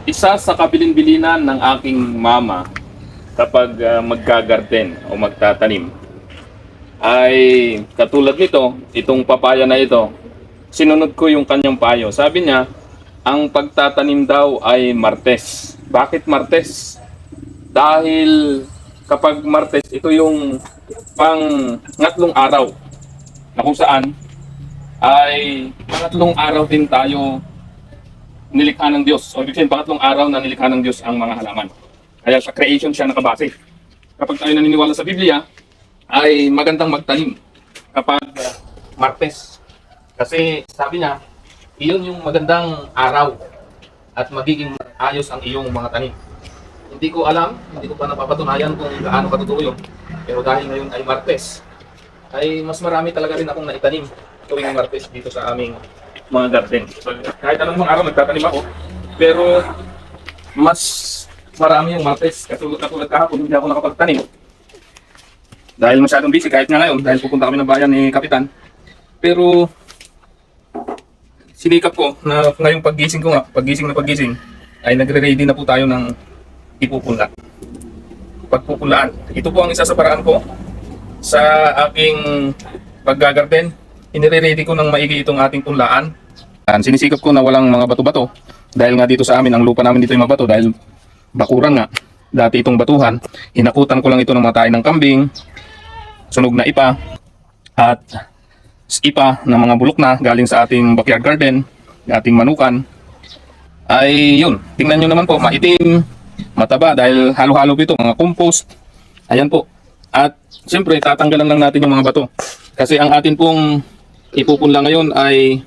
Isa sa kabilin-bilinan ng aking mama kapag maggagarden o magtatanim ay katulad nito, itong papaya na ito. Sinunod ko yung kanyang payo. Sabi niya, ang pagtatanim daw ay Martes. Bakit Martes? Dahil kapag Martes, ito yung pangatlong araw na kung saan ay pangatlong araw din tayo nilikha ng Diyos. O ibig sabihin, pangatlong araw na nilikha ng Diyos ang mga halaman. Kaya sa creation siya nakabase. Kapag tayo naniniwala sa Biblia, ay magandang magtanim kapag Martes. Kasi sabi niya, iyon yung magandang araw at magiging ayos ang iyong mga tanim. Hindi ko alam, hindi ko pa napapatunayan kung gaano katotoo yun. Pero dahil ngayon ay Martes, ay mas marami talaga rin akong naitanim tuwing Martes dito sa aming mga garden. So, kahit anong araw nagtatanim ako, pero mas marami yung Martes. Katulad kahapon, hindi ako nakapagtanim. Dahil masyadong busy, kahit nga ngayon, dahil pupunta kami ng bayan ni Kapitan. Pero sinikap ko na ngayong paggising ko nga, paggising ay nagre-ready na po tayo ng ipupunla. Pagpupulaan. Ito po ang isa sa paraan ko sa aking paggagarden. Inire-ready ko ng maigi itong ating punlaan. Sinisikap ko na walang mga bato-bato. Dahil nga dito sa amin, ang lupa namin dito ay mabato dahil bakuran nga. Dati itong batuhan, hinakutan ko lang ito ng mga tae ng kambing, sunog na ipa, at ipa ng mga bulok na galing sa ating backyard garden, ating manukan. Ay yun, tingnan nyo naman po, maitim, mataba dahil halo-halo po ito, mga compost. Ayan po. At siyempre, tatanggalan lang natin yung mga bato. Kasi ang atin pong ipupunla ngayon ay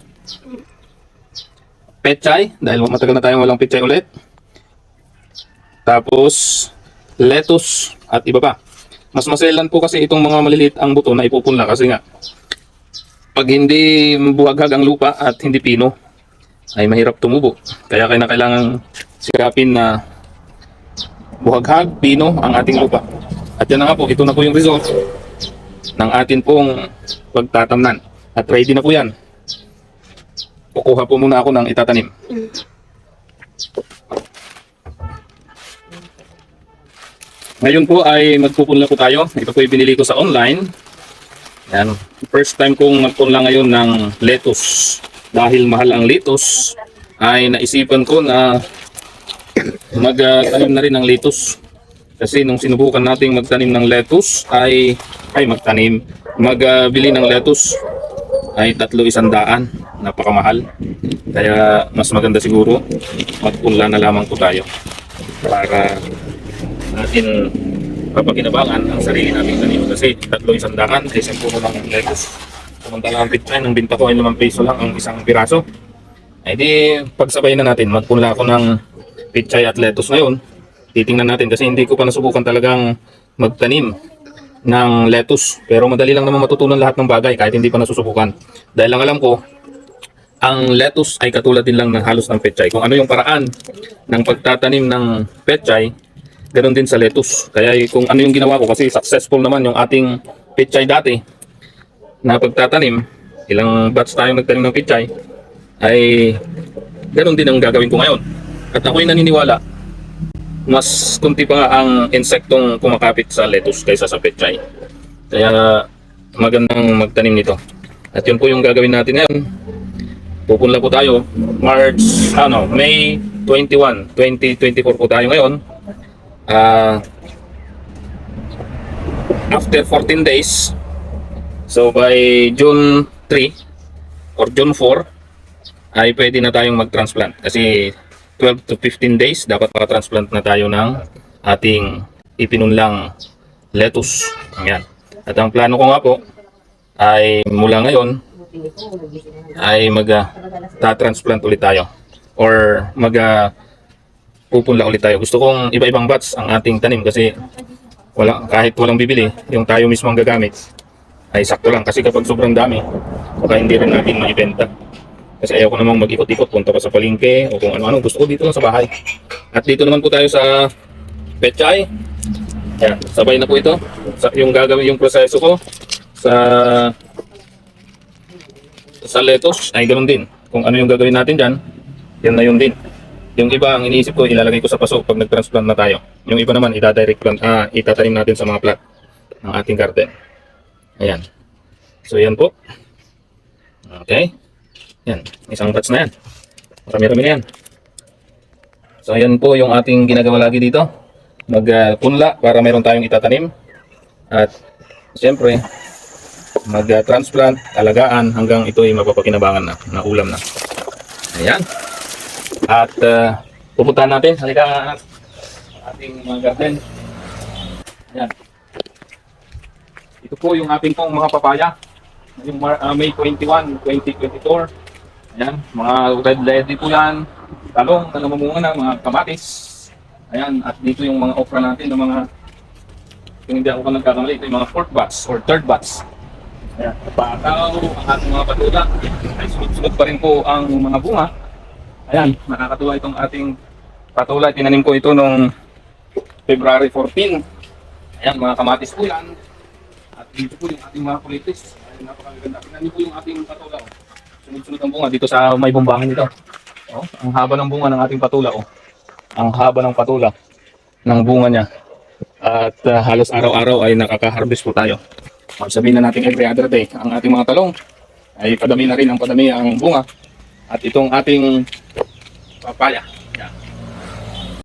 pechay, dahil matagal na tayong walang pechay ulit. Tapos lettuce at iba pa. Mas maselan po kasi itong mga maliliit ang buto na ipupunla kasi nga pag hindi buhaghag ang lupa at hindi pino ay mahirap tumubo. Kaya kailangan sikapin na buhaghag, pino ang ating lupa. At yan na nga po, ito na po yung result ng atin pong pagtatamnan. At ready na po yan. Kukuha po muna ako ng itatanim. Ngayon po ay magpupunla po tayo. Ito po yung binili ko sa online. Yan. First time kong magpunla ngayon ng lettuce. Dahil mahal ang lettuce, ay naisipan ko na magtanim na rin ng lettuce. Kasi nung sinubukan nating magtanim ng lettuce magbili ng lettuce ay 3,100. Napakamahal. Kaya mas maganda siguro magpunla na lamang po tayo para natin papakinabangan ang sarili nating tanim. Kasi 3,100 kasi puno ng lettuce. Samantala ang pichay ng binta ko ay 5 peso lang ang isang piraso. Ay di pagsabay na natin, magpunla ako ng pichay at lettuce ngayon. Titingnan natin kasi hindi ko pa nasubukan talagang magtanim ng lettuce. Pero madali lang naman matutunan lahat ng bagay kahit hindi pa nasusubukan. Dahil lang alam ko, ang lettuce ay katulad din lang ng halos ng pechay. Kung ano yung paraan ng pagtatanim ng pechay, ganoon din sa lettuce. Kaya kung ano yung ginawa ko, kasi successful naman yung ating pechay dati na pagtatanim, ilang batch tayong nagtanim ng pechay, ay ganoon din ang gagawin ko ngayon. At ako'y naniniwala, mas kunti pa nga ang insektong kumakapit sa lettuce kaysa sa pechay. Kaya magandang magtanim nito. At yun po yung gagawin natin ngayon. Pupunla po tayo May 21, 2024 po tayo ngayon. After 14 days, so by June 3 or June 4 ay pwede na tayong mag-transplant. Kasi 12 to 15 days dapat maka-transplant na tayo ng ating ipinunlang lettuce. Ayan. At ang plano ko nga po ay mula ngayon ay mag-transplant ulit tayo or pupunla ulit tayo. Gusto kong iba-ibang batch ang ating tanim kasi kahit walang bibili, yung tayo mismo ang gagamit ay sakto lang. Kasi kapag sobrang dami, baka hindi rin natin maibenta. Kasi ayaw ko namang mag-ikot-ikot, punta pa sa palengke o kung ano-ano. Gusto ko dito lang sa bahay. At dito naman po tayo sa pechay. Yan, sabay na po ito. Yung gagawin, yung proseso ko sa lettuce ay ganoon din. Kung ano yung gagawin natin dyan, yan na yun din. Yung iba, ang iniisip ko, ilalagay ko sa paso pag nag-transplant na tayo. Yung iba naman, ida-direct plant, itatanim natin sa mga plat ng ating garden. Ayan. So, yan po. Okay. Yan. Isang batch na yan. Marami-rami na yan. So, ayan po yung ating ginagawa lagi dito. Magpunla para meron tayong itatanim. At, siyempre, mag-transplant, alagaan hanggang ito ay mapapakinabangan na ulam na. Ayan. At pupuntahan natin. Halika anak. Ating mga garden. Ayan. Ito po yung ating pong mga papaya. Yung May 21, 2024. Ayan. Mga red lady po yan. Talong na namumunga na. Mga kamatis. Ayan. At dito yung mga okra natin. Ng mga, kung hindi ako nagkakamali, ito yung mga fourth batch or third batch. Ayan. Pataw, ang ating mga patula. Ay sunod-sunod pa rin po ang mga bunga. Ayan, nakakatuwa itong ating patula. Tinanim ko ito noong February 14. Ayan, mga kamatis po yan. At dito po yung ating mga kulitis. Ayan, napakaganda. Tingnan niyo po yung ating patula. Oh. Sunod-sunod ang bunga dito sa may bumbangan nito. Oh, ang haba ng bunga ng ating patula. Oh. Ang haba ng patula ng bunga niya. At halos araw-araw ay nakaka-harvest po tayo. Sabihin na natin every other day. Ang ating mga talong ay padami na rin ang padami ang bunga. At itong ating papaya